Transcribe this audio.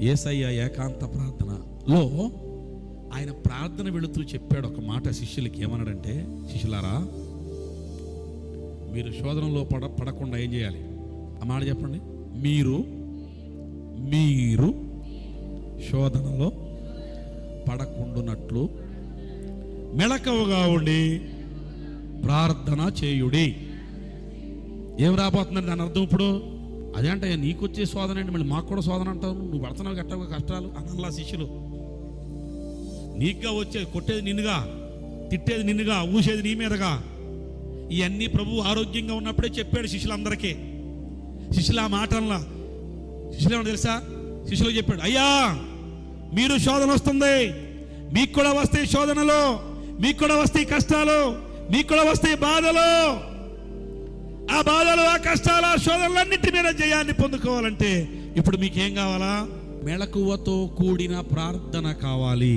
యేసయ్య ఏకాంత ప్రార్థనలో ఆయన ప్రార్థన వెళుతూ చెప్పాడు ఒక మాట శిష్యులకి. ఏమన్నాడంటే, శిష్యులారా, మీరు శోధనలో పడకుండా ఏం చేయాలి? ఆ మాట చెప్పండి. మీరు శోధనలో పడకుండునట్లు మెళకువగా ఉండి ప్రార్థన చేయుడి. ఏం రాబోతుందని దాని అర్థం ఇప్పుడు అదేంటే, నీకు వచ్చే శోధన అంటే మళ్ళీ మాకు కూడా శోధన అంటావు, నువ్వు పడుతున్నావు గట్టగా కష్టాలు అనల్లా శిష్యులు. నీకుగా వచ్చేది కొట్టేది నిన్నుగా, తిట్టేది నిన్నుగా, ఊసేది నీ మీదగా. ఇవన్నీ ప్రభు ఆరోగ్యంగా ఉన్నప్పుడే చెప్పాడు శిష్యులందరికీ. శిష్యులు ఆ మాటల్లా శిష్యులు ఏమన్నా తెలుసా? శిష్యులు చెప్పాడు, అయ్యా మీరు శోధన వస్తుంది, మీకు కూడా వస్తాయి శోధనలు, మీకు కూడా వస్తాయి కష్టాలు, మీకు కూడా వస్తాయి బాధలు. ఆ బాధలు, ఆ కష్టాలు, ఆ శోధనలన్నింటి మీద జయాన్ని పొందుకోవాలంటే ఇప్పుడు మీకేం కావాలా? మెళకువతో కూడిన ప్రార్థన కావాలి.